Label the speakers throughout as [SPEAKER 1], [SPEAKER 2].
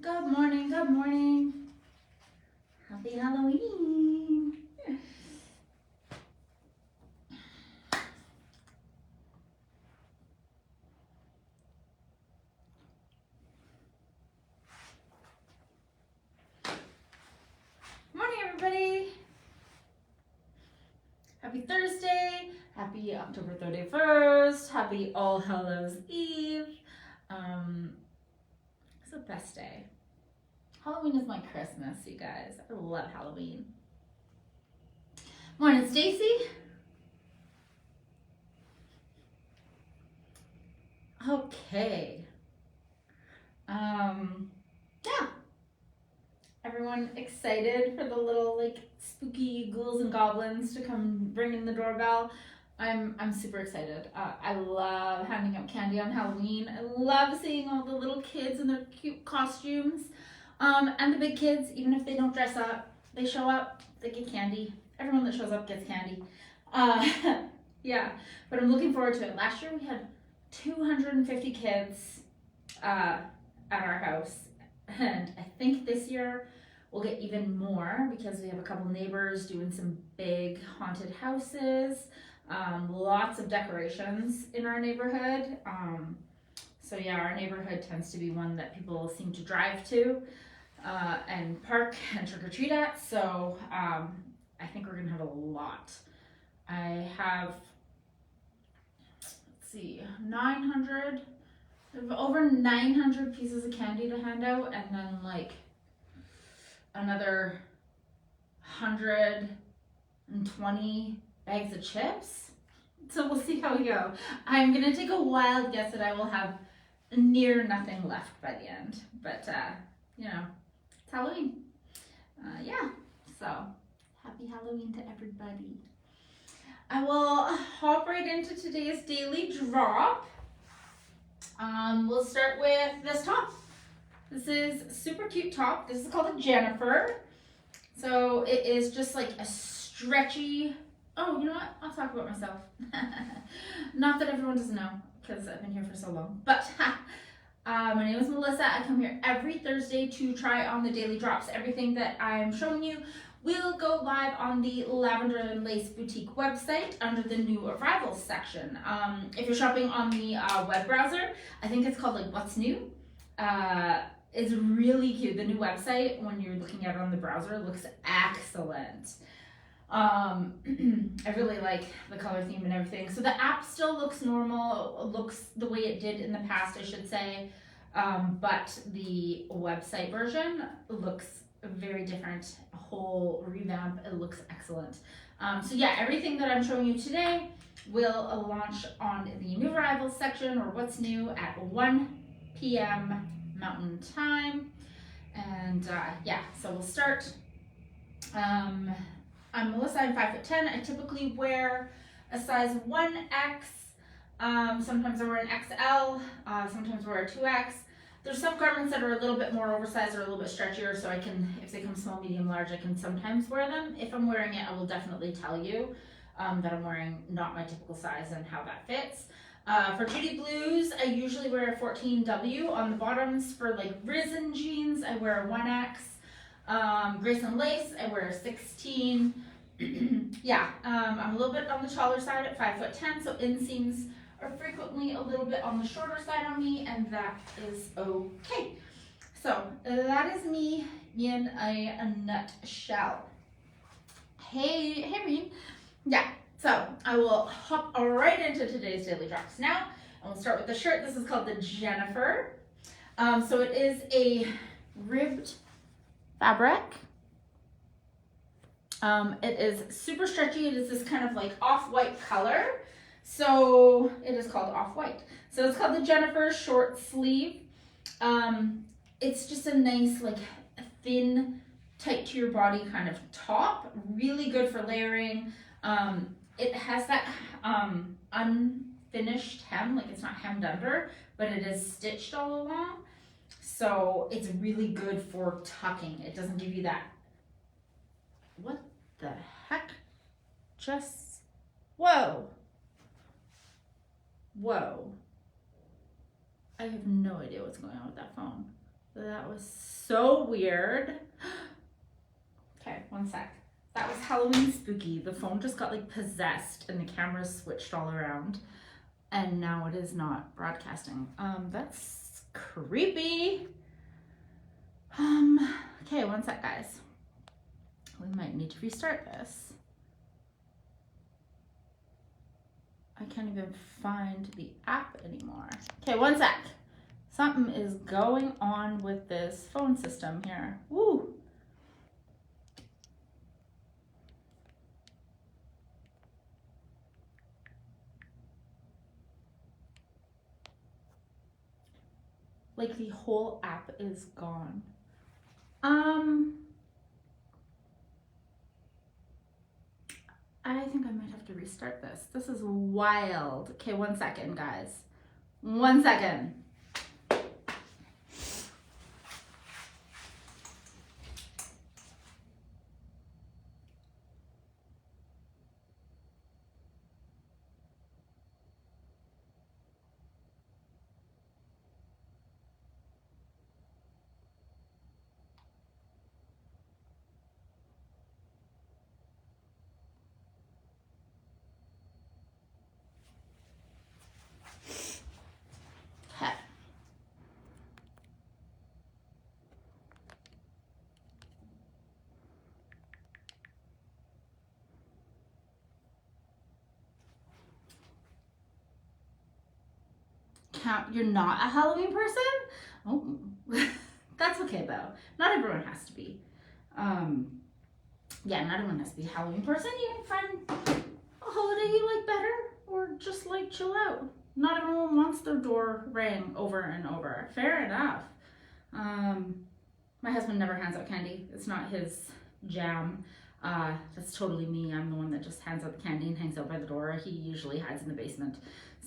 [SPEAKER 1] Good morning, good morning. Happy Halloween. Morning, everybody. Happy Thursday. Happy October 31st. Happy All Hallows Eve. It's the best day. Halloween is my Christmas, you guys. I love Halloween. Morning, Stacy. Okay. Yeah. Everyone excited for the little spooky ghouls and goblins to come ring in the doorbell? I'm super excited. I love handing out candy on Halloween. I love seeing all the little kids in their cute costumes. And the big kids, even if they don't dress up, they show up, they get candy. Everyone that shows up gets candy. Yeah, but I'm looking forward to it. Last year we had 250 kids at our house, and I think this year we'll get even more because we have a couple neighbors doing some big haunted houses. Lots of decorations in our neighborhood. So yeah, our neighborhood tends to be one that people seem to drive to and park and trick or treat at. So I think we're gonna have a lot. I have, let's see, 900, over 900 pieces of candy to hand out, and then like another 120 bags of chips. So we'll see how we go. I'm gonna take a wild guess that I will have near nothing left by the end, but you know, it's Halloween. Yeah, so happy Halloween to everybody. I will hop right into today's daily drop. We'll start with this top. This is super cute top. This is called a Jennifer. So it is just like a stretchy, oh, you know what? I'll talk about myself. Not that everyone doesn't know because I've been here for so long, but my name is Melissa. I come here every Thursday to try on the daily drops. Everything that I'm showing you will go live on the Lavender and Lace Boutique website under the new arrivals section. If you're shopping on the web browser, I think it's called like What's New. It's really cute. The new website, when you're looking at it on the browser, looks excellent. I really like the color theme and everything. So the app still looks normal, looks the way it did in the past, I should say. But the website version looks very different, a whole revamp. It looks excellent. So yeah, everything that I'm showing you today will launch on the new arrivals section, or what's new, at 1 p.m. Mountain Time. And yeah, so we'll start. I'm Melissa, I'm 5'10". I typically wear a size 1X. Sometimes I wear an XL, sometimes I wear a 2X. There's some garments that are a little bit more oversized or a little bit stretchier, so I can, if they come small, medium, large, I can sometimes wear them. If I'm wearing it, I will definitely tell you that I'm wearing not my typical size and how that fits. For Judy Blues, I usually wear a 14W. On the bottoms for like Risen jeans, I wear a 1X. Grace and Lace, I wear a 16. Yeah, I'm a little bit on the taller side at 5'10", so inseams are frequently a little bit on the shorter side on me, and that is okay. So that is me in a nutshell. Hey Reem. Yeah, so I will hop right into today's daily drops now, and we'll start with the shirt. This is called the Jennifer. So it is a ribbed fabric. It is super stretchy. It is this kind of like off-white color. So it is called off-white. So it's called the Jennifer short sleeve. It's just a nice, like, thin, tight to your body kind of top. Really good for layering. It has that unfinished hem, like it's not hemmed under, but it is stitched all along. So it's really good for tucking. It doesn't give you that, what the heck? Just, whoa. I have no idea what's going on with that phone. That was so weird. Okay, one sec. That was Halloween spooky. The phone just got like possessed and the cameras switched all around. And now it is not broadcasting. That's creepy. Okay, one sec, guys. We might need to restart this. I can't even find the app anymore. Okay, one sec. Something is going on with this phone system here. Woo! Like the whole app is gone. I think I might have to restart this. This is wild. Okay, 1 second, guys. 1 second. You're not a Halloween person? Oh, that's okay though. Not everyone has to be. Yeah, not everyone has to be a Halloween person. You can find a holiday you like better or just like chill out. Not everyone wants their door rang over and over. Fair enough. My husband never hands out candy. It's not his jam. That's totally me. I'm the one that just hands out the candy and hangs out by the door. He usually hides in the basement.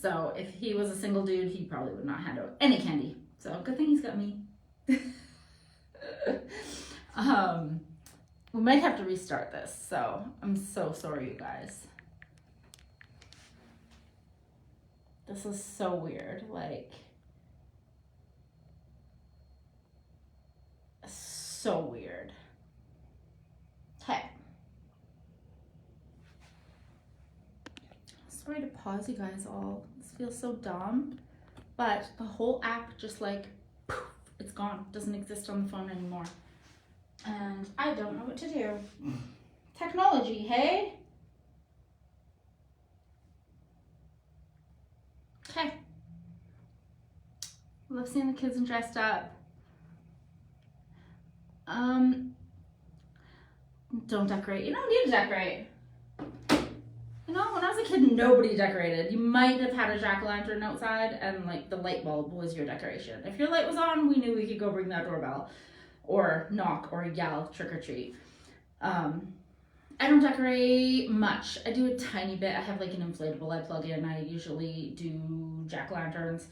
[SPEAKER 1] So if he was a single dude, he probably would not hand out any candy. So good thing he's got me. We might have to restart this. So I'm so sorry, you guys. This is so weird. Like, so weird. Okay. Sorry to pause you guys all. This feels so dumb. But the whole app just like, poof, it's gone. Doesn't exist on the phone anymore. And I don't know what to do. Technology, hey? Okay. Love seeing the kids dressed up. Don't decorate. You don't need to decorate. You know, when I was a kid, nobody decorated. You might have had a jack-o'-lantern outside and like the light bulb was your decoration. If your light was on, we knew we could go ring that doorbell or knock or yell trick or treat. I don't decorate much. I do a tiny bit. I have like an inflatable I plug in. I usually do jack-o'-lanterns.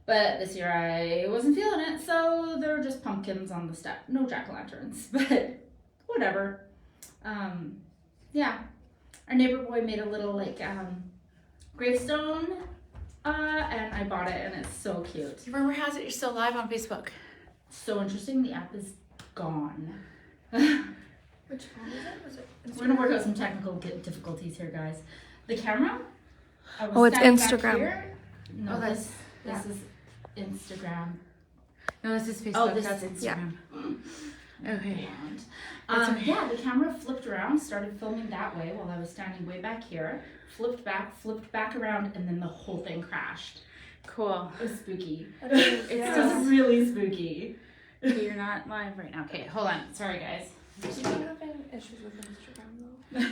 [SPEAKER 1] But this year I wasn't feeling it, so there were just pumpkins on the step. No jack-o'-lanterns, but whatever. Yeah. Our neighbor boy made a little like gravestone, and I bought it, and it's so cute.
[SPEAKER 2] Rumor has it you're still live on Facebook.
[SPEAKER 1] So interesting. The app is gone.
[SPEAKER 2] Which phone is it? Was it Instagram?
[SPEAKER 1] We're gonna work out some technical difficulties here, guys. The camera.
[SPEAKER 2] Oh, it's Instagram.
[SPEAKER 1] No,
[SPEAKER 2] Oh,
[SPEAKER 1] this is Instagram.
[SPEAKER 2] No, this is Facebook.
[SPEAKER 1] Oh, this
[SPEAKER 2] That's
[SPEAKER 1] is
[SPEAKER 2] Instagram. Okay.
[SPEAKER 1] Yeah, the camera flipped around, started filming that way while I was standing way back here, flipped back around, and then the whole thing crashed.
[SPEAKER 2] Cool.
[SPEAKER 1] It was spooky.
[SPEAKER 2] It's
[SPEAKER 1] It was really spooky.
[SPEAKER 2] Okay, you're not live right now.
[SPEAKER 1] Okay, hold on. Sorry, guys.
[SPEAKER 2] You don't have any issues with Instagram though. So.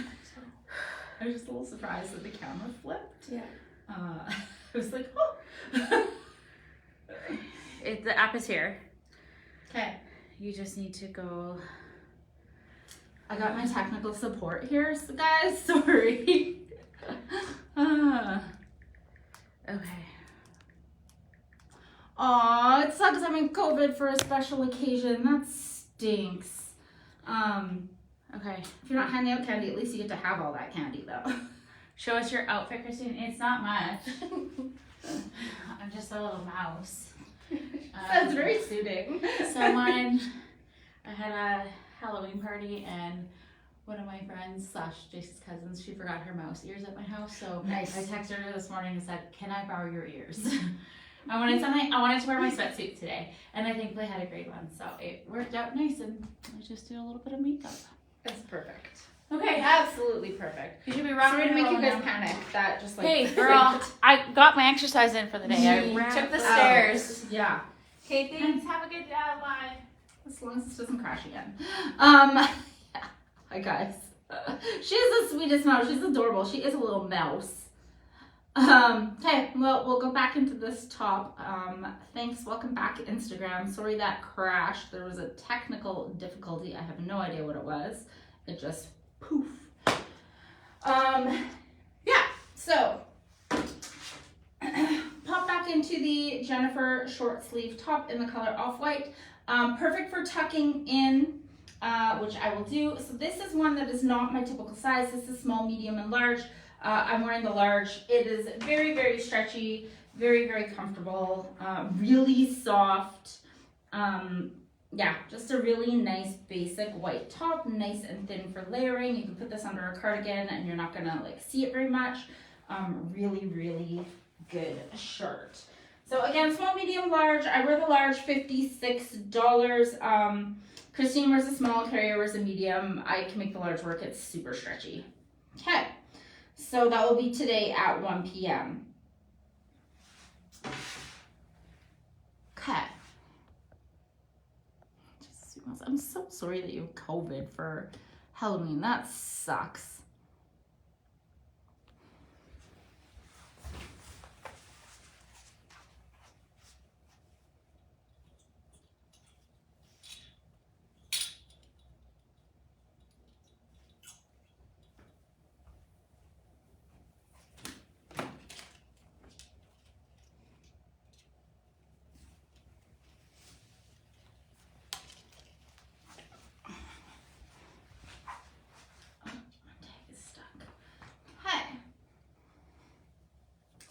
[SPEAKER 1] I was just a little surprised that the camera flipped.
[SPEAKER 2] Yeah.
[SPEAKER 1] I was like, oh.
[SPEAKER 2] The app is here.
[SPEAKER 1] Okay.
[SPEAKER 2] You just need to go.
[SPEAKER 1] I got my technical support here, so guys. Sorry.
[SPEAKER 2] Okay.
[SPEAKER 1] Aw, it sucks having COVID for a special occasion. That stinks.
[SPEAKER 2] Okay.
[SPEAKER 1] If you're not handing out candy, at least you get to have all that candy, though.
[SPEAKER 2] Show us your outfit, Christine. It's not much. I'm just a little mouse.
[SPEAKER 1] That's very suiting.
[SPEAKER 3] Someone, I had a Halloween party and one of my friends / Jason's cousins, she forgot her mouse ears at my house, so
[SPEAKER 1] Nice.
[SPEAKER 3] I texted her this morning and said, "Can I borrow your ears?" I wanted to wear my sweatsuit today, and I think they had a great one, so it worked out nice, and I just did a little bit of makeup.
[SPEAKER 1] That's perfect.
[SPEAKER 3] Okay.
[SPEAKER 1] Absolutely perfect.
[SPEAKER 3] You should be
[SPEAKER 1] Sorry to make you guys
[SPEAKER 3] now.
[SPEAKER 1] panic. That just like.
[SPEAKER 3] Hey, girl, I got my exercise in for the day. I took the stairs.
[SPEAKER 1] Yeah.
[SPEAKER 3] Okay, thanks. Have a good day. Bye.
[SPEAKER 1] As long as this doesn't crash again. Hi guys. She is the sweetest mouse. She's adorable. She is a little mouse. Okay, well, we'll go back into this top. Thanks. Welcome back, Instagram. Sorry that crashed. There was a technical difficulty. I have no idea what it was. It just poof. Yeah, so pop back into the Jennifer short sleeve top in the color off-white. Perfect for tucking in, which I will do. So this is one that is not my typical size. This is small, medium, and large. I'm wearing the large. It is very, very stretchy, very, very comfortable, really soft. Yeah, just a really nice basic white top, nice and thin for layering. You can put this under a cardigan and you're not gonna like see it very much. Really, really good shirt. So again, small, medium, large. I wear the large, $56. Christine wears a small, Carrier wears a medium. I can make the large work. It's super stretchy. Okay, so that will be today at 1 p.m. Okay. I'm so sorry that you have COVID for Halloween. That sucks.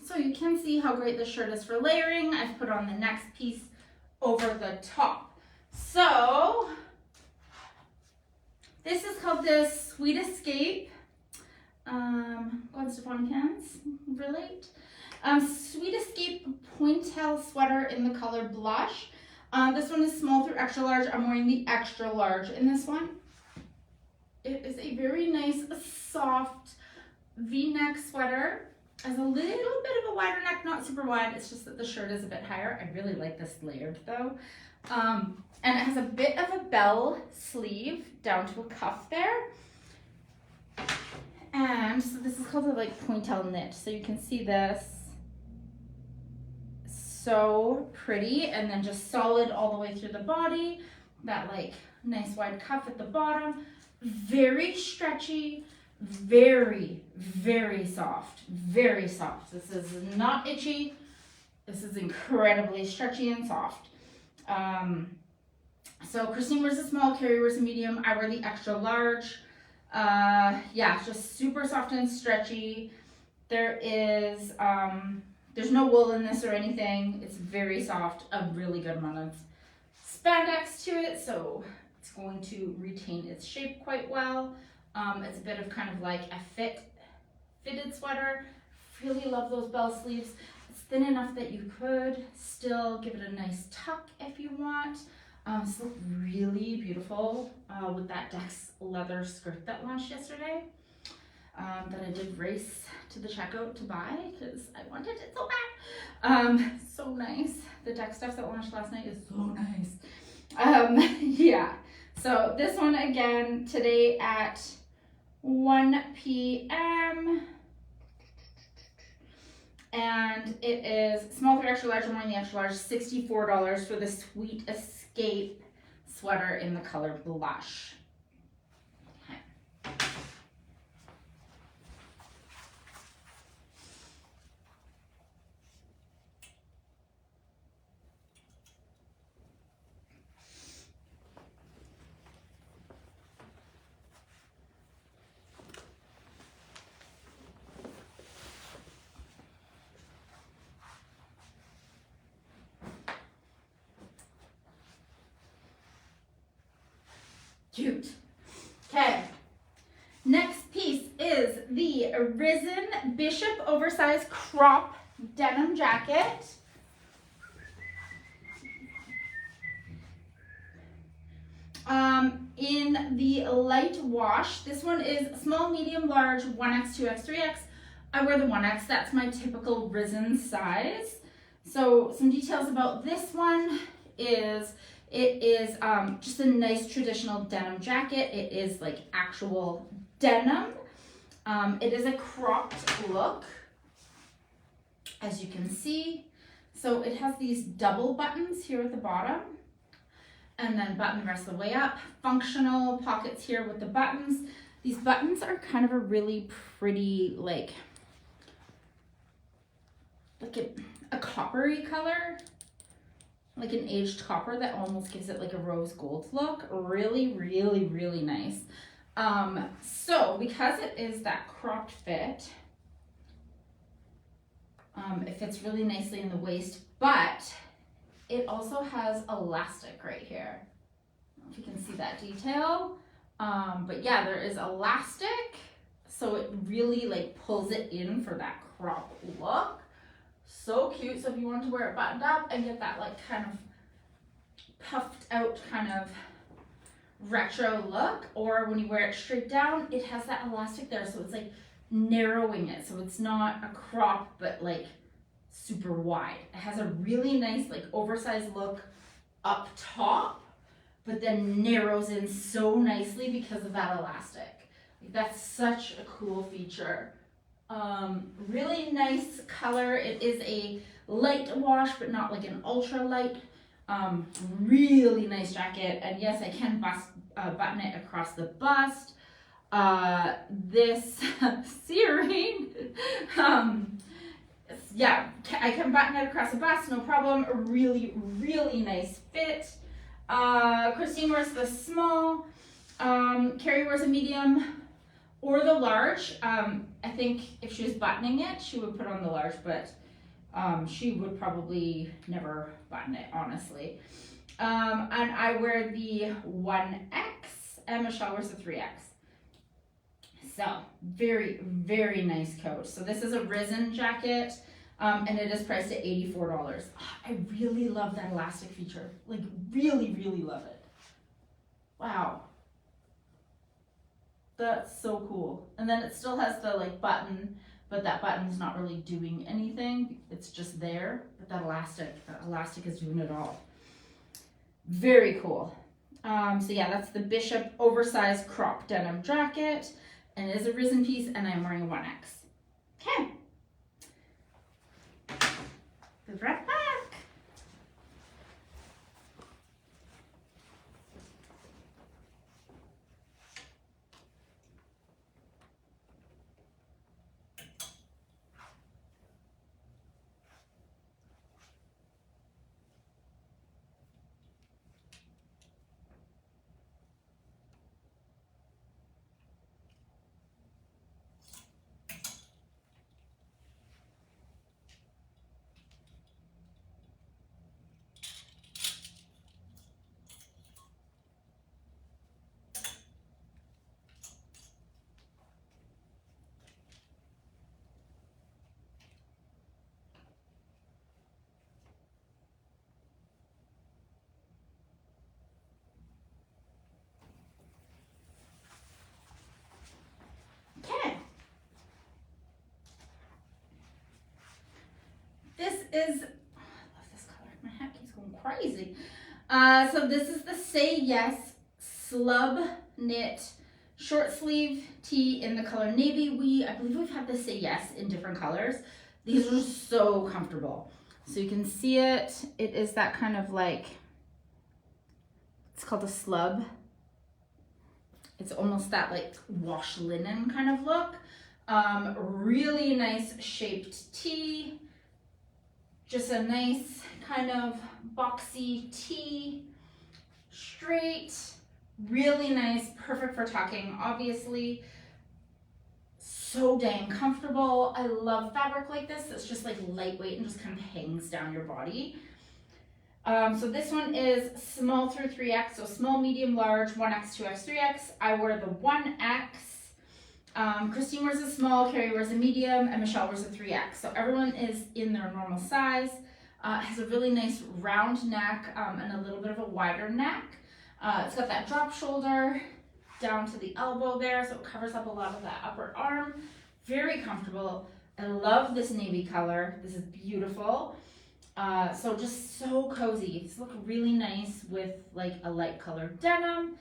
[SPEAKER 1] So you can see how great this shirt is for layering. I've put on the next piece over the top. So this is called the Sweet Escape. Gwen Stefani cans relate. Sweet Escape Pointel sweater in the color blush. This one is small through extra large. I'm wearing the extra large in this one. It is a very nice, soft V-neck sweater. Has a little bit of a wider neck, not super wide. It's just that the shirt is a bit higher. I really like this layered though. And it has a bit of a bell sleeve down to a cuff there. And so this is called a like pointel knit. So you can see this. So pretty, and then just solid all the way through the body. That like nice wide cuff at the bottom. Very stretchy. Very, very soft, very soft. This is not itchy. This is incredibly stretchy and soft. So Christine wears a small, Carrie wears a medium. I wear the extra large. Yeah, just super soft and stretchy. There is, there's no wool in this or anything. It's very soft, a really good amount of spandex to it. So it's going to retain its shape quite well. It's a bit of kind of like a fitted sweater. Really love those bell sleeves. It's thin enough that you could still give it a nice tuck if you want. This looked really beautiful with that Dex leather skirt that launched yesterday. That I did race to the checkout to buy because I wanted it so bad. So nice. The Dex stuff that launched last night is so nice. Yeah. So this one again today at 1 p.m. And it is small through extra large. I'm wearing the extra large, $64 for the Sweet Escape sweater in the color blush. Okay. Cute. Okay. Next piece is the Risen Bishop oversized crop denim jacket. In the light wash. This one is small, medium, large, 1X, 2X, 3X. I wear the 1X, that's my typical Risen size. So some details about this one is it is just a nice traditional denim jacket. It is like actual denim. It is a cropped look, as you can see. So it has these double buttons here at the bottom, and then button the rest of the way up. Functional pockets here with the buttons. These buttons are kind of a really pretty, like a coppery color, like an aged copper that almost gives it like a rose gold look. Really, really, really nice. So because it is that cropped fit, it fits really nicely in the waist, but it also has elastic right here. I don't know if you can see that detail. But yeah, there is elastic, so it really like pulls it in for that crop look. So cute. So if you want to wear it buttoned up and get that like kind of puffed out kind of retro look, or when you wear it straight down, it has that elastic there, so it's like narrowing it, so it's not a crop but like super wide. It has a really nice like oversized look up top, but then narrows in so nicely because of that elastic. Like, that's such a cool feature. Really nice color. It is a light wash, but not like an ultra light. Really nice jacket, and yes, I can button it across the bust. This searing, yeah, I can button it across the bust, no problem. A really, really nice fit. Christine wears the small. Carrie wears a medium or the large. I think if she was buttoning it, she would put on the large, but she would probably never button it, honestly. And I wear the 1X, and Michelle wears the 3X. So, very, very nice coat. So this is a Risen jacket, and it is priced at $84. I really love that elastic feature. Like, really, really love it. Wow. That's so cool. And then it still has the like button, but that button's not really doing anything. It's just there, but that elastic is doing it all. Very cool. So yeah, that's the Bishop oversized crop denim jacket, and it is a Risen piece, and I'm wearing a 1X. Okay. Be right back. Okay. This is, oh, I love this color. My hat keeps going crazy. So this is the Say Yes slub knit short sleeve tee in the color navy. I believe we've had the Say Yes in different colors. These are so comfortable. So you can see it. It is that kind of like, it's called a slub. It's almost that like wash linen kind of look. Really nice shaped tee. Just a nice kind of boxy tee. Straight, really nice, perfect for tucking, obviously. So dang comfortable. I love fabric like this. It's just like lightweight and just kind of hangs down your body. So this one is small through 3X, so small, medium, large, 1X, 2X, 3X. I wear the 1X. Christine wears a small, Carrie wears a medium, and Michelle wears a 3X. So everyone is in their normal size. It has a really nice round neck and a little bit of a wider neck. It's got that drop shoulder down to the elbow there, so it covers up a lot of that upper arm. Very comfortable. I love this navy color. This is beautiful. So just so cozy. These look really nice with like a light colored denim.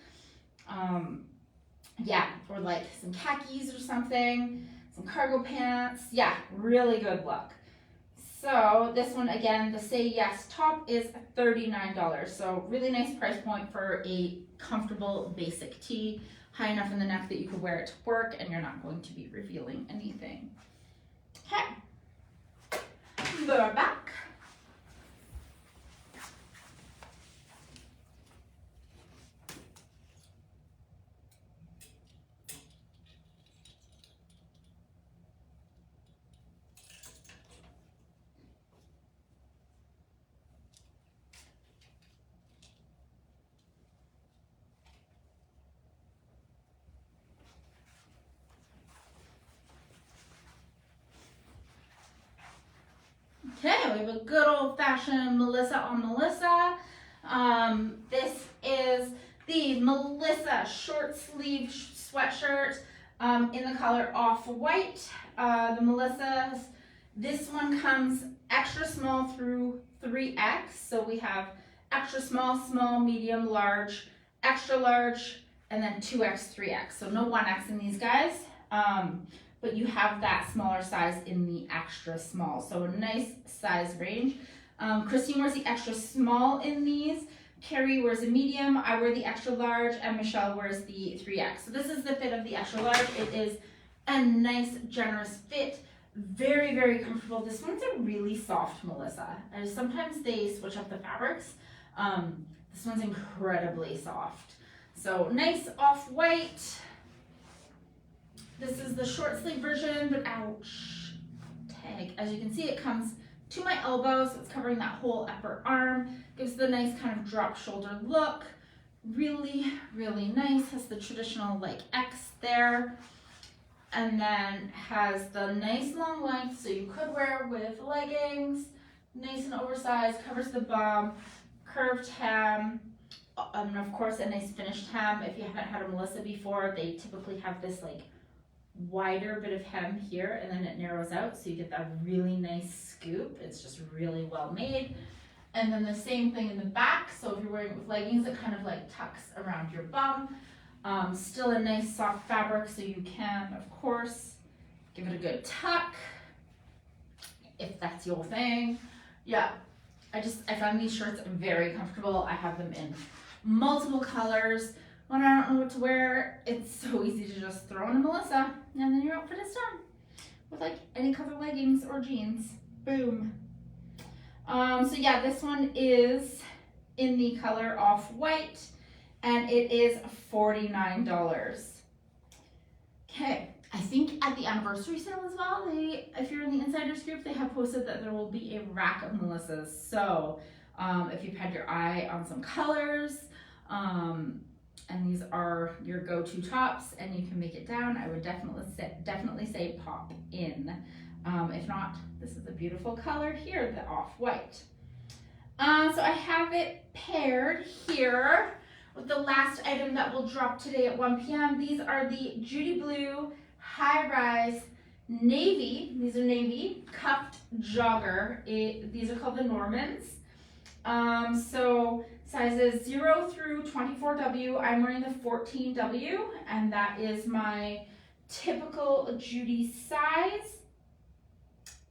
[SPEAKER 1] Yeah, or like some khakis or something, some cargo pants. Yeah, really good look. So this one again, the Say Yes top is $39. So really nice price point for a comfortable basic tee, high enough in the neck that you could wear it to work and you're not going to be revealing anything. Okay, lower back. Okay, we have a good old-fashioned Melissa on Melissa. This is the Melissa short sleeve sweatshirt in the color off-white. The Melissa's, this one comes extra small through 3X. So we have extra small, small, medium, large, extra large, and then 2X, 3X. So no 1X in these guys. But you have that smaller size in the extra small. So a nice size range. Christine wears the extra small in these. Carrie wears a medium, I wear the extra large, and Michelle wears the 3X. So this is the fit of the extra large. It is a nice, generous fit. Very, very comfortable. This one's a really soft Melissa. Sometimes they switch up the fabrics. This one's incredibly soft. So nice off-white. This is the short sleeve version, but ouch, tag. As you can see, it comes to my elbow, so it's covering that whole upper arm. Gives the nice kind of drop shoulder look. Really, really nice. Has the traditional like X there. And then has the nice long length, so you could wear with leggings. Nice and oversized, covers the bum, curved hem. And of course, a nice finished hem. If you haven't had a Melissa before, they typically have this like wider bit of hem here and then it narrows out so you get that really nice scoop. It's just really well made. And then the same thing in the back, so if you're wearing it with leggings, it kind of like tucks around your bum. Still a nice soft fabric, so you can of course give it a good tuck if that's your thing. Yeah, I found these shirts very comfortable. I have them in multiple colors. When I don't know what to wear, it's so easy to just throw in a Melissa and then your outfit is done with like any color leggings or jeans. Boom. So yeah, this one is in the color off-white and it is $49. Okay, I think at the anniversary sale as well, if you're in the insiders group, they have posted that there will be a rack of Melissas. So if you've had your eye on some colors, and these are your go-to tops and you can make it down, I would definitely say pop in. If not, this is a beautiful color here, the off-white. So I have it paired here with the last item that will drop today at 1 p.m. These are the Judy Blue high-rise navy. These are navy cuffed jogger. These are called the Normans. So sizes 0 through 24W. I'm wearing the 14W, and that is my typical Judy size.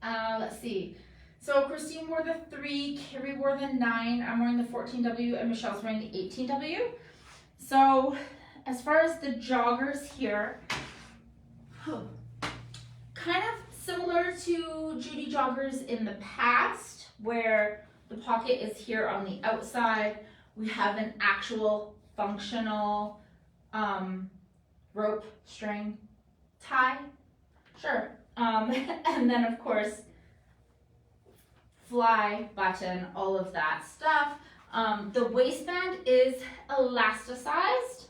[SPEAKER 1] Let's see. So Christine wore the 3, Carrie wore the 9, I'm wearing the 14W, and Michelle's wearing the 18W. So as far as the joggers here, kind of similar to Judy joggers in the past, where the pocket is here on the outside. We have an actual functional rope string tie. Sure. And then of course, fly button, all of that stuff. The waistband is elasticized,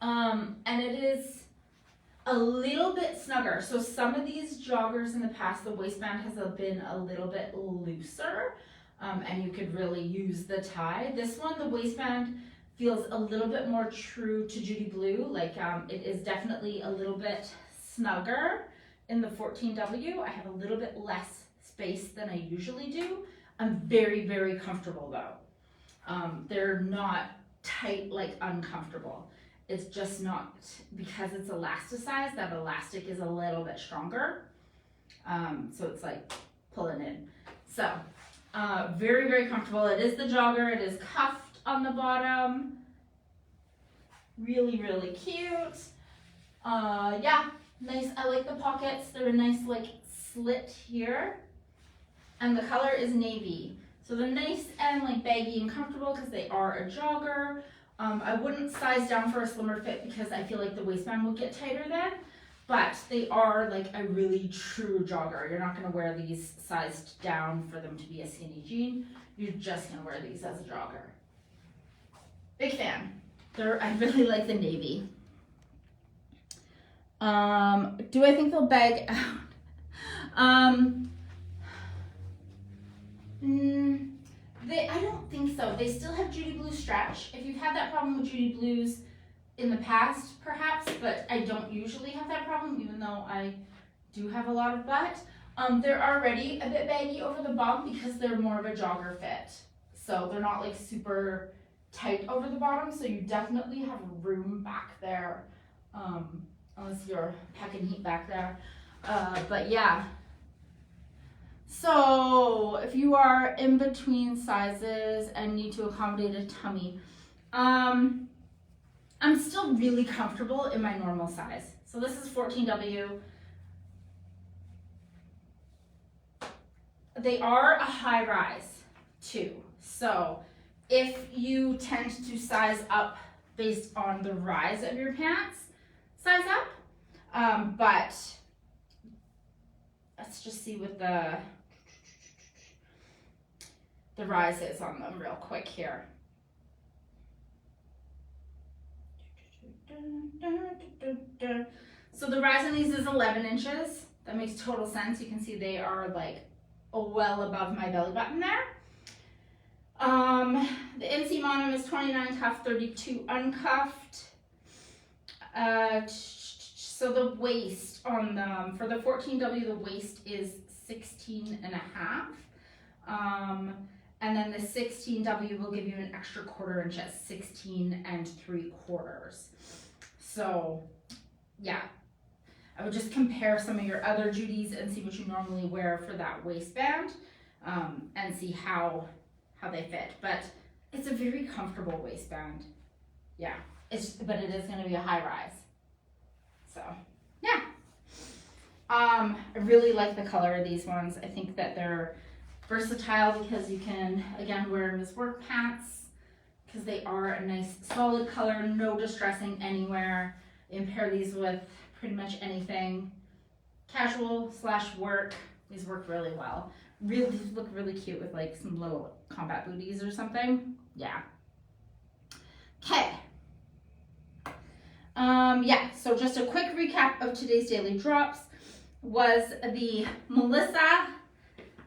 [SPEAKER 1] and it is a little bit snugger. So some of these joggers in the past, the waistband has been a little bit looser, and you could really use the tie. This one, the waistband feels a little bit more true to Judy Blue. Like it is definitely a little bit snugger in the 14W. I have a little bit less space than I usually do. I'm very, very comfortable though. They're not tight, like uncomfortable. It's just not, because it's elasticized, that elastic is a little bit stronger. So it's like pulling in. So very, very comfortable. It is the jogger. It is cuffed on the bottom. Really, really cute. Yeah, nice. I like the pockets. They're a nice like slit here. And the color is navy. So they're nice and like baggy and comfortable because they are a jogger. I wouldn't size down for a slimmer fit because I feel like the waistband will get tighter then. But they are like a really true jogger. You're not going to wear these sized down for them to be a skinny jean. You're just going to wear these as a jogger. Big fan. I really like the navy. Do I think they'll bag out? I don't think so. They still have Judy Blue stretch. If you've had that problem with Judy Blues in the past, perhaps, but I don't usually have that problem, even though I do have a lot of butt. They're already a bit baggy over the bum because they're more of a jogger fit. So they're not like super tight over the bottom, so you definitely have room back there, unless you're packing heat back there. But yeah. So if you are in between sizes and need to accommodate a tummy, I'm still really comfortable in my normal size. So this is 14W. They are a high rise too. So if you tend to size up based on the rise of your pants, size up. But let's just see what the rise is on them real quick here. So the rise on these is 11 inches. That makes total sense. You can see they are like well above my belly button there. The inseam on them is 29 cuffed, 32 uncuffed. So the waist on them, for the 14W, the waist is 16 and a half. And then the 16W will give you an extra quarter inch at 16 3/4. So yeah, I would just compare some of your other Judys and see what you normally wear for that waistband, and see how they fit. But it's a very comfortable waistband. Yeah, but it is going to be a high rise. So yeah, I really like the color of these ones. I think that they're versatile because you can, again, wear them as work pants because they are a nice solid color, no distressing anywhere. You can pair these with pretty much anything. Casual / work, these work really well. Really look really cute with like some little combat booties or something. Yeah. Okay. Yeah, so just a quick recap of today's daily drops was the Melissa,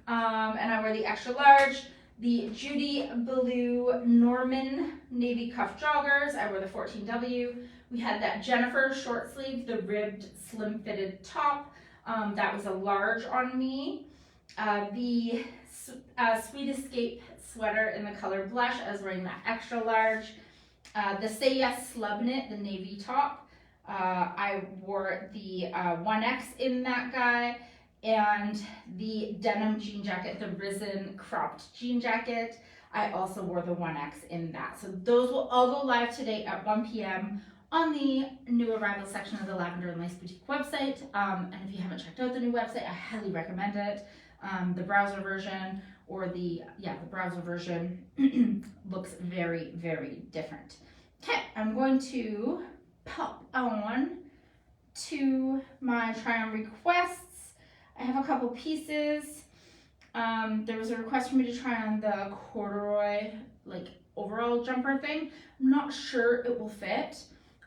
[SPEAKER 1] and I wear the extra large, the Judy Blue Norman navy cuff joggers, I wear the 14W. We had that Jennifer short sleeve, the ribbed slim fitted top, that was a large on me. The Sweet Escape sweater in the color blush, I was wearing that extra large. The Say Yes Slub Knit, the navy top, I wore the 1X in that guy, and the denim jean jacket, the Risen cropped jean jacket, I also wore the 1X in that. So those will all go live today at 1 p.m. on the new arrival section of the Lavender and Lace Boutique website. And if you haven't checked out the new website, I highly recommend it. The browser version or the browser version looks very, very different. Okay, I'm going to pop on to my try on requests. I have a couple pieces. There was a request for me to try on the corduroy, like, overall jumper thing. I'm not sure it will fit.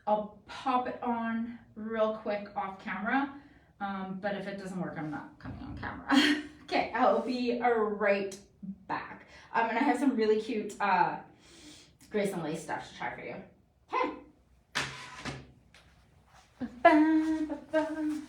[SPEAKER 1] I'll pop it on real quick off camera, but if it doesn't work, I'm not coming on camera. Okay, I'll be right back. And I have some really cute Grace and Lace stuff to try for you. Okay. Ba-ba-ba-ba.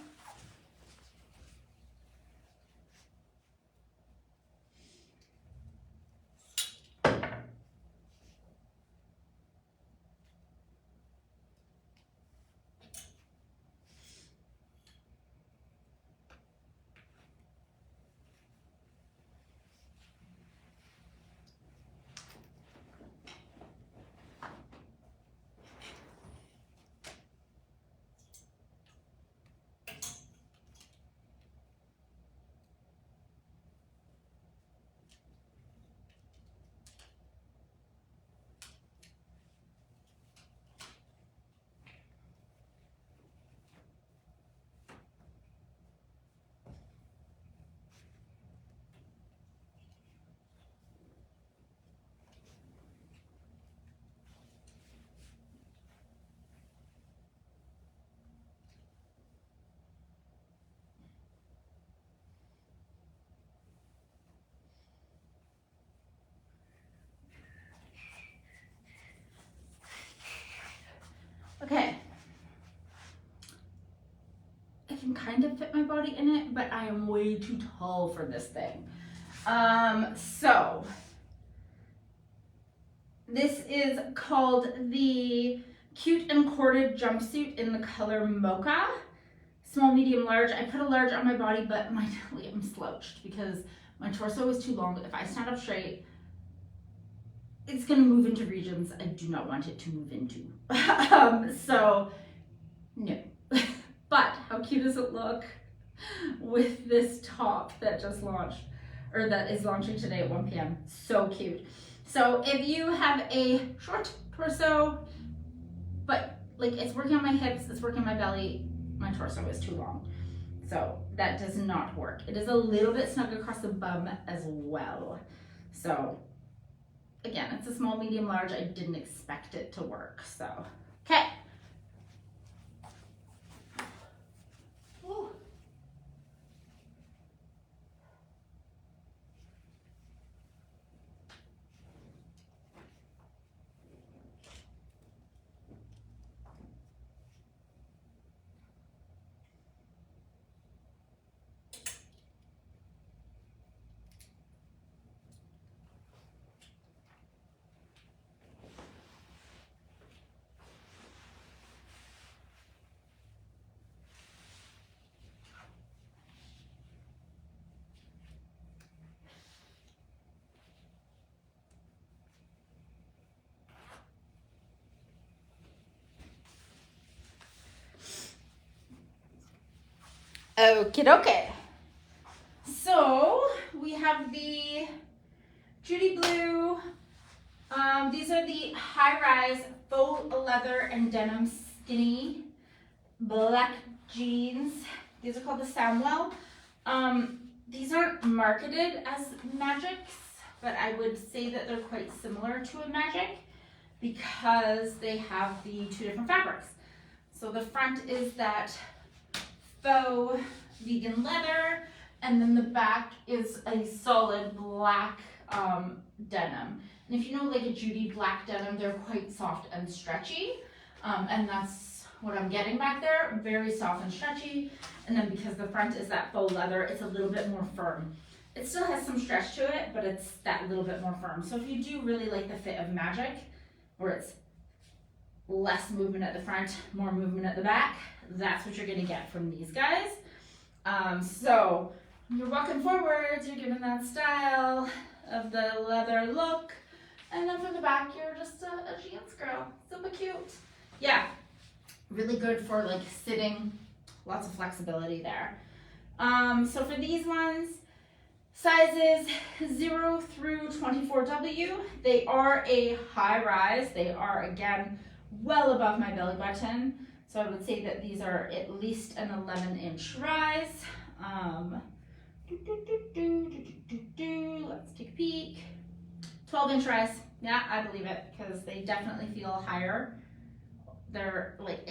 [SPEAKER 1] Okay. I can kind of fit my body in it, but I am way too tall for this thing. So this is called the Cute and Corded Jumpsuit in the color Mocha. Small, medium, large. I put a large on my body, but I'm slouched because my torso is too long. If I stand up straight, it's gonna move into regions I do not want it to move into. So, no. But how cute does it look with this top that just launched, or that is launching today at 1 p.m. So cute. So if you have a short torso, but like it's working on my hips, it's working on my belly, my torso is too long. So that does not work. It is a little bit snug across the bum as well. So again, it's a small, medium, large. I didn't expect it to work, so. Okay. Ooh. Okie dokie. So we have the Judy Blue. These are the high-rise faux leather and denim skinny black jeans. These are called the Samwell. These aren't marketed as Magics, but I would say that they're quite similar to a Magic because they have the two different fabrics. So the front is that faux vegan leather, and then the back is a solid black denim. And if you know like a Judy black denim, they're quite soft and stretchy, and that's what I'm getting back there, very soft and stretchy. And then because the front is that faux leather, it's a little bit more firm. It still has some stretch to it, but it's that little bit more firm. So if you do really like the fit of Magic, where it's less movement at the front, more movement at the back, that's what you're gonna get from these guys. So when you're walking forwards, you're given that style of the leather look, and then from the back, you're just a jeans girl. Super cute. Yeah, really good for like sitting, lots of flexibility there. So for these ones, sizes 0 through 24W, they are a high rise. They are, again, well above my belly button. So I would say that these are at least an 11-inch rise. Let's take a peek. 12-inch rise. Yeah, I believe it because they definitely feel higher. They're like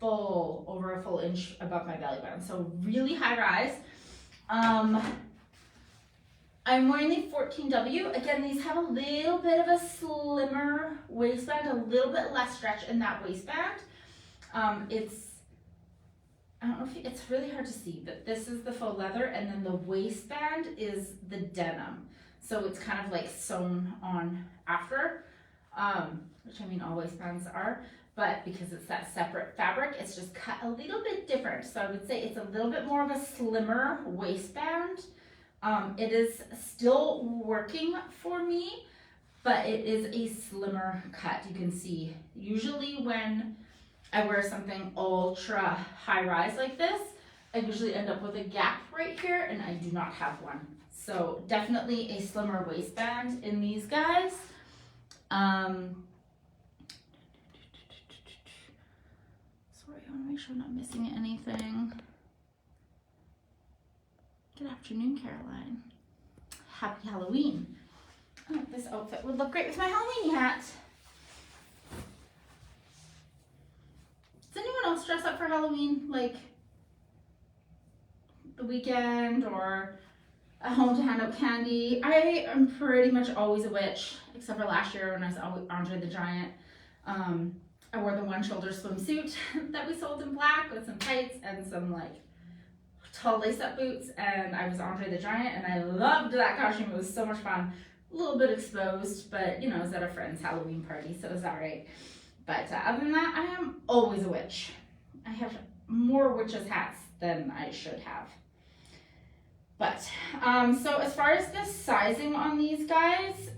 [SPEAKER 1] over a full inch above my belly button. So really high rise. I'm wearing the 14W. Again, these have a little bit of a slimmer waistband, a little bit less stretch in that waistband. I don't know if it's really hard to see, but this is the faux leather, and then the waistband is the denim. So it's kind of like sewn on after, which I mean all waistbands are, but because it's that separate fabric, it's just cut a little bit different. So I would say it's a little bit more of a slimmer waistband. It is still working for me, but it is a slimmer cut. You can see, usually when I wear something ultra high rise like this, I usually end up with a gap right here, and I do not have one. So definitely a slimmer waistband in these guys. Sorry, I want to make sure I'm not missing anything. Good afternoon, Caroline. Happy Halloween. Oh, this outfit would look great with my Halloween hat. Does anyone else dress up for Halloween, like the weekend or at home to hand out candy? I am pretty much always a witch, except for last year when I was Andre the Giant. I wore the one-shoulder swimsuit that we sold in black with some tights and some like tall lace-up boots, and I was Andre the Giant, and I loved that costume. It was so much fun. A little bit exposed, but you know, it was at a friend's Halloween party, so it was all right. But other than that, I am always a witch. I have more witches hats than I should have. But, so as far as the sizing on these guys,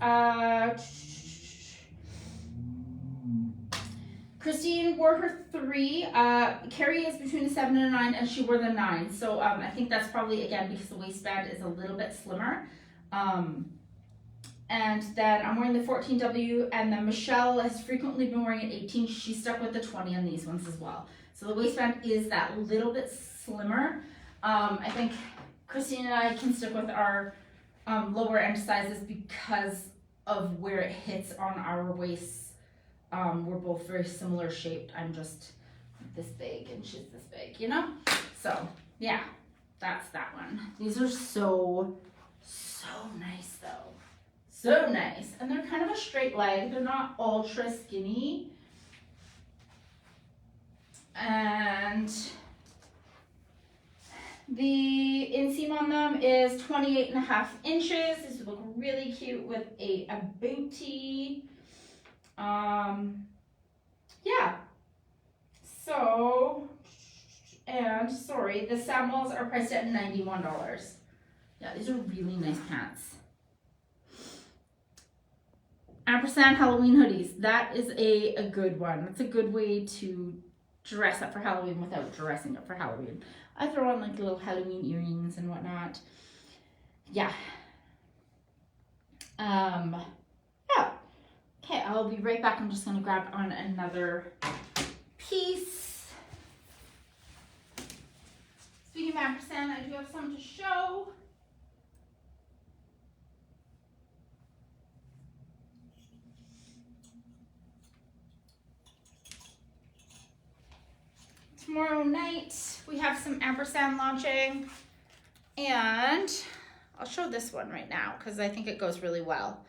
[SPEAKER 1] Christine wore her 3, Carrie is between a 7 and a 9, and she wore the 9. So I think that's probably, again, because the waistband is a little bit slimmer. And then I'm wearing the 14W, and then Michelle has frequently been wearing an 18. She stuck with the 20 on these ones as well. So the waistband is that little bit slimmer. I think Christine and I can stick with our lower end sizes because of where it hits on our waists. We're both very similar shaped. I'm just this big and she's this big, you know? So yeah, that's that one. These are so nice though. So nice. And they're kind of a straight leg. They're not ultra skinny. And the inseam on them is 28.5 inches. These look really cute with a bootie. Yeah. So, and sorry, the samples are priced at $91. Yeah, these are really nice pants. Ampersand Halloween hoodies. That is a good one. That's a good way to dress up for Halloween without dressing up for Halloween. I throw on like little Halloween earrings and whatnot. Yeah. Yeah. Okay, I'll be right back. I'm just gonna grab on another piece. Speaking of ampersand, I do have some to show. Tomorrow night we have some ampersand launching, and I'll show this one right now because I think it goes really well.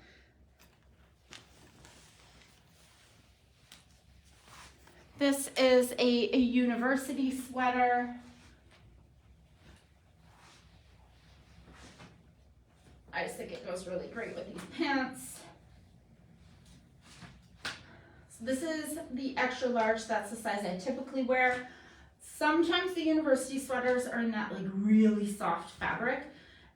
[SPEAKER 1] This is a university sweater. I just think it goes really great with these pants. So this is the extra large. That's the size I typically wear. Sometimes the university sweaters are in that like really soft fabric,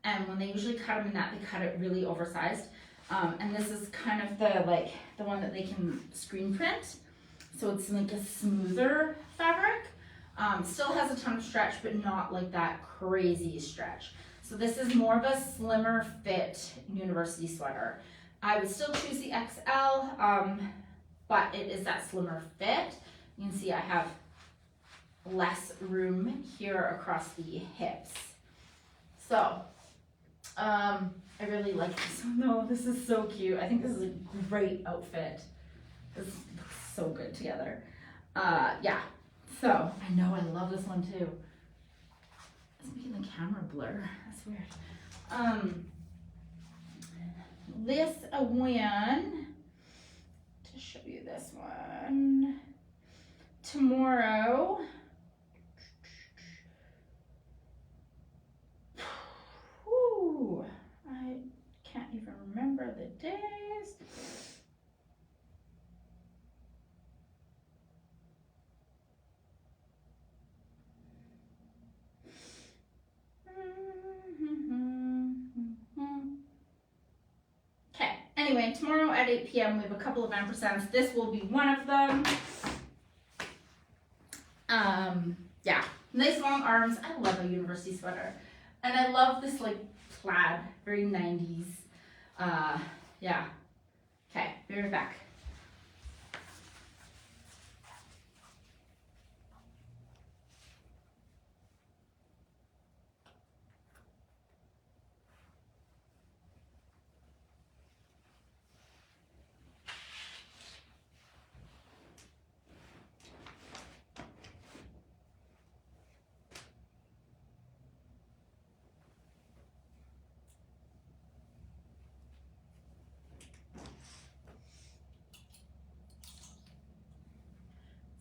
[SPEAKER 1] and when they usually cut them in that, they cut it really oversized. And this is kind of the one that they can screen print. So it's like a smoother fabric. Still has a ton of stretch, but not like that crazy stretch. So this is more of a slimmer fit university sweater. I would still choose the XL, but it is that slimmer fit. You can see I have less room here across the hips. So I really like this one though. This is so cute. I think this is a great outfit. This looks so good together. Yeah. So I know I love this one too. It's making the camera blur. That's weird. This one, to show you this one, tomorrow, whew, I can't even remember the days. Okay, anyway, tomorrow at 8 p.m. we have a couple of ampersands. This will be one of them. Yeah, nice long arms. I love a university sweater. And I love this like plaid, very 90s. Yeah. Okay, be right back.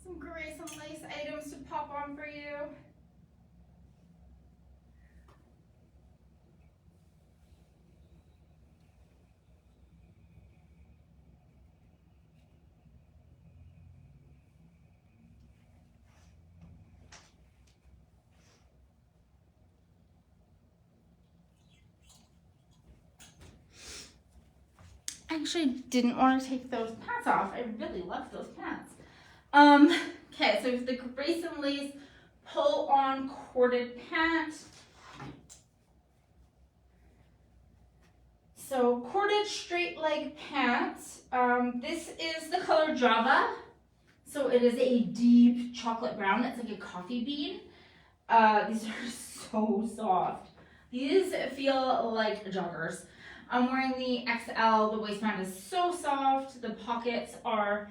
[SPEAKER 1] Some gray, some lace items to pop on for you. I actually didn't want to take those pants off. I really love those pants. Okay, so the Grace and Lace pull-on corded pant. So corded straight leg pants. This is the color Java. So it is a deep chocolate brown. It's like a coffee bean. These are so soft. These feel like joggers. I'm wearing the XL. The waistband is so soft. The pockets are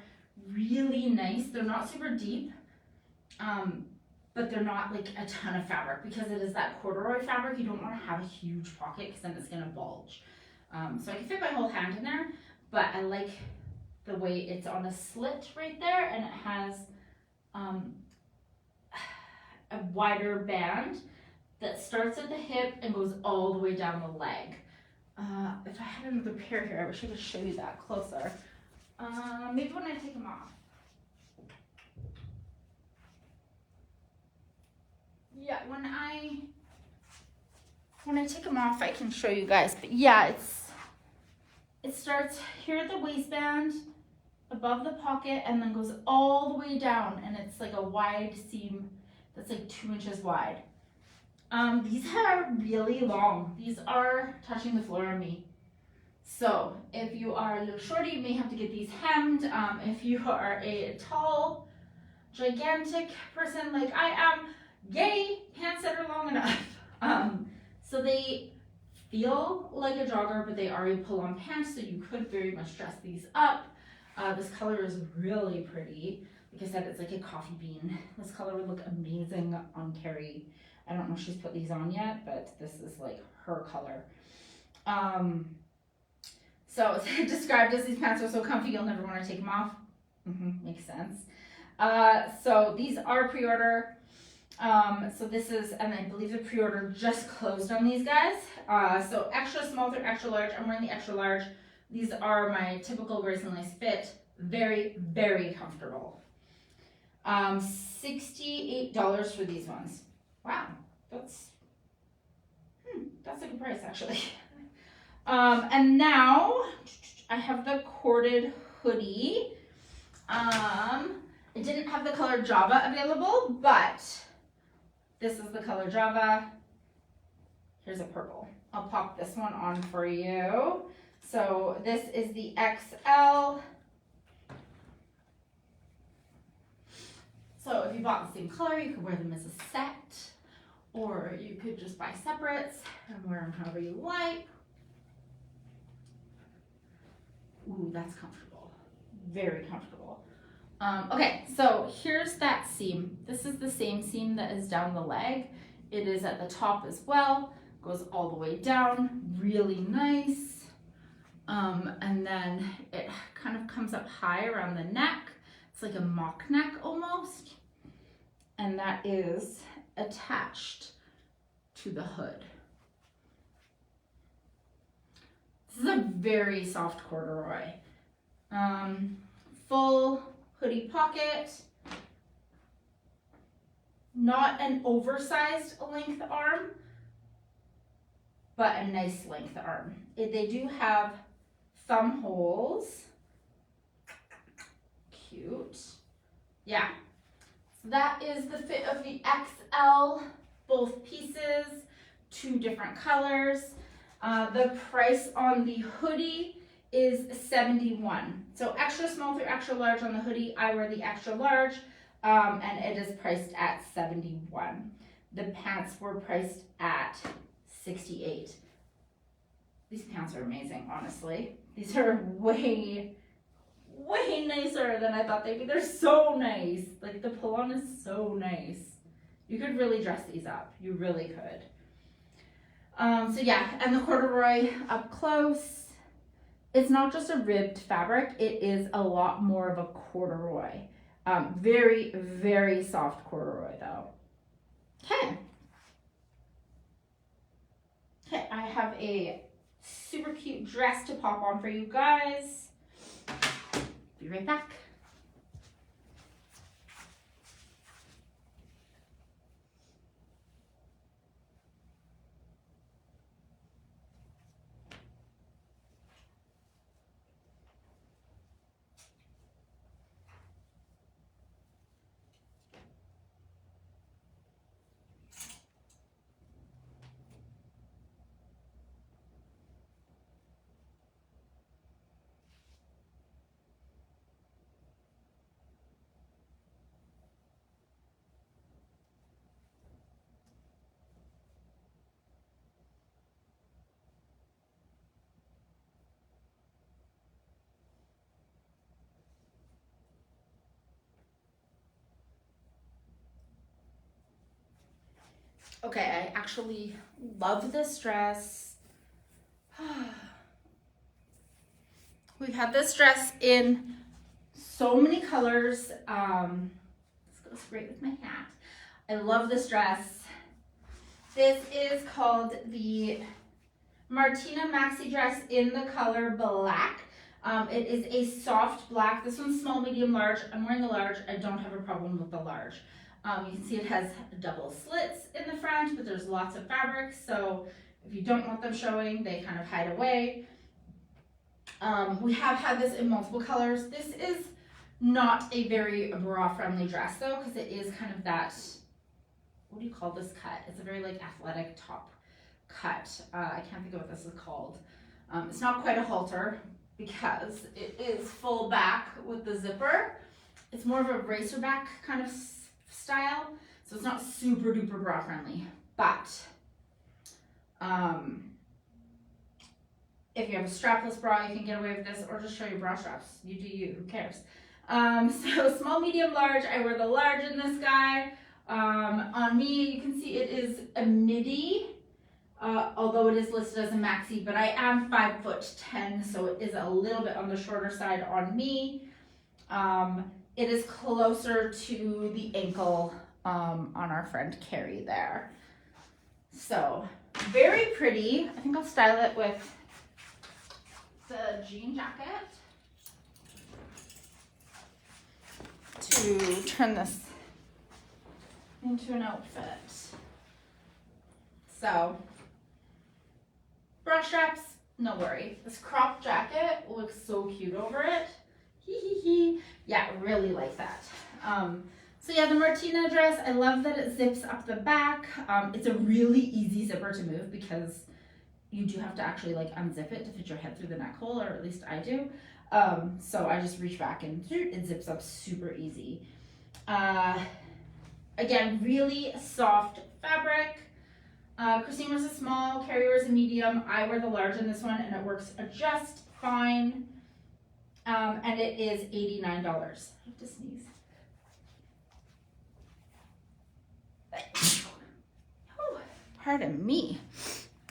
[SPEAKER 1] really nice. They're not super deep, but they're not like a ton of fabric because it is that corduroy fabric. You don't want to have a huge pocket because then it's going to bulge. So I can fit my whole hand in there, but I like the way it's on a slit right there, and it has a wider band that starts at the hip and goes all the way down the leg. If I had another pair here, I wish I could show you that closer. Maybe when I take them off. Yeah, when I take them off, I can show you guys. But yeah, it starts here at the waistband, above the pocket, and then goes all the way down, and it's like a wide seam that's like 2 inches wide. These are really long. These are touching the floor on me. So if you are a little shorty, you may have to get these hemmed. If you are a tall, gigantic person like I am, yay, pants that are long enough. So they feel like a jogger, but they are a pull-on pants, so you could very much dress these up. This color is really pretty. Like I said, it's like a coffee bean. This color would look amazing on Carrie. I don't know if she's put these on yet, but this is like her color. So it's described as these pants are so comfy you'll never want to take them off. Makes sense. So these are pre-order. So this is, and I believe the pre-order just closed on these guys. So extra small through extra large. I'm wearing the extra large. These are my typical Grace and Lace fit. Very, very comfortable. $68 for these ones. Wow, that's a good price actually. And now I have the corded hoodie. It didn't have the color Java available, but this is the color Java. Here's a purple. I'll pop this one on for you. So this is the XL. So if you bought the same color, you could wear them as a set, or you could just buy separates and wear them however you like. Ooh, that's comfortable. Very comfortable. Okay, so here's that seam. This is the same seam that is down the leg. It is at the top as well. Goes all the way down. Really nice. And then it kind of comes up high around the neck. It's like a mock neck almost. And that is attached to the hood. This is a very soft corduroy. Full hoodie pocket. Not an oversized length arm, but a nice length arm. They do have thumb holes. Cute. Yeah. So that is the fit of the XL, both pieces, 2 different colors. The price on the hoodie is $71. So extra small through extra large on the hoodie. I wear the extra large, and it is priced at $71. The pants were priced at $68. These pants are amazing, honestly. These are way nicer than I thought they'd be. They're so nice. Like, the pull-on is so nice. You could really dress these up. You really could. So yeah, and the corduroy up close. It's not just a ribbed fabric. It is a lot more of a corduroy. Very, very soft corduroy though. Okay. Okay, I have a super cute dress to pop on for you guys. Be right back. Okay, I actually love this dress. We've had this dress in so many colors. This goes great with my hat. I love this dress. This is called the Martina Maxi dress in the color black. It is a soft black. This one's small, medium, large. I'm wearing the large. I don't have a problem with the large. You can see it has double slits in the front, but there's lots of fabric, so if you don't want them showing, they kind of hide away. We have had this in multiple colors. This is not a very bra-friendly dress though, because it is kind of that, what do you call this cut? It's a very like athletic top cut. I can't think of what this is called. It's not quite a halter because it is full back with the zipper. It's more of a racer back kind of style, so it's not super duper bra friendly, but if you have a strapless bra, you can get away with this, or just show your bra straps. You do you, who cares? So small, medium, large. I wear the large in this guy. On me, you can see it is a midi, although it is listed as a maxi, but I am 5'10", so it is a little bit on the shorter side on me. It is closer to the ankle on our friend Carrie there. So very pretty. I think I'll style it with the jean jacket to turn this into an outfit. So bra straps, no worry. This crop jacket looks so cute over it. Yeah, really like that. So yeah, the Martina dress, I love that it zips up the back. It's a really easy zipper to move because you do have to actually like unzip it to fit your head through the neck hole, or at least I do. So I just reach back and it zips up super easy. Again, really soft fabric. Christine wears a small, Carrie wears a medium. I wear the large in this one, and it works just fine. And it is $89. I have to sneeze. Oh, pardon me.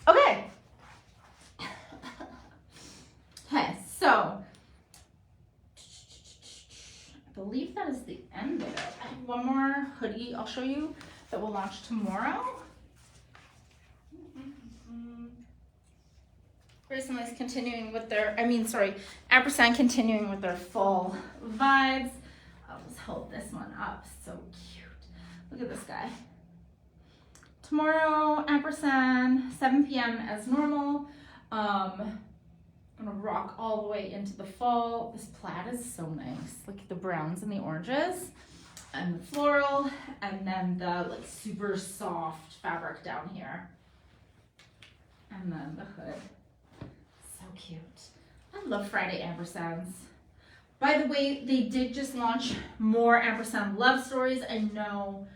[SPEAKER 1] Okay. Okay, so I believe that is the end of it. I have one more hoodie I'll show you that will launch tomorrow. Recently is continuing with their, Ampersand continuing with their fall vibes. I'll just hold this one up. So cute. Look at this guy. Tomorrow, Ampersand, 7 p.m. as normal. Gonna rock all the way into the fall. This plaid is so nice. Look at the browns and the oranges and the floral, and then the like super soft fabric down here. And then the hood. So cute. I love Friday Ampersands. By the way, they did just launch more Ampersand love stories. I know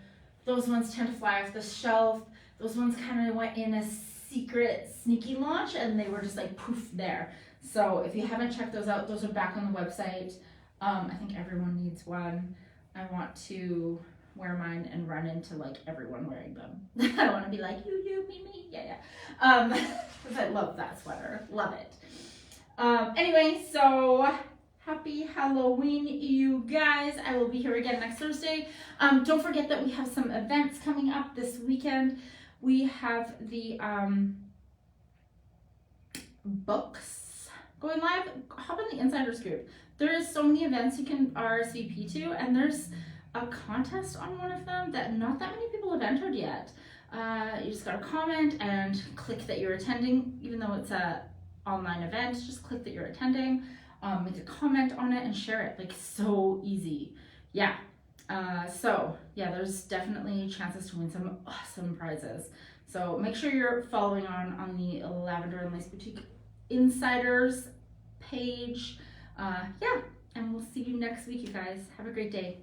[SPEAKER 1] those ones tend to fly off the shelf. Those ones kind of went in a secret, sneaky launch, and they were just like poof there. So if you haven't checked those out, those are back on the website. I think everyone needs one. I want to wear mine and run into like everyone wearing them. I want to be like you, me, yeah. Because I love that sweater, love it. Anyway, so happy Halloween, you guys. I will be here again next Thursday. Don't forget that we have some events coming up this weekend. We have the books going live. Hop in the Insiders group. There's so many events you can RSVP to, and there's a contest on one of them that not that many people have entered yet. You just gotta comment and click that you're attending, even though it's a online event. Just click that you're attending, make a comment on it and share it. Like, so easy. Yeah. There's definitely chances to win some awesome prizes. So make sure you're following on the Lavender and Lace Boutique Insiders page. And we'll see you next week, you guys. Have a great day.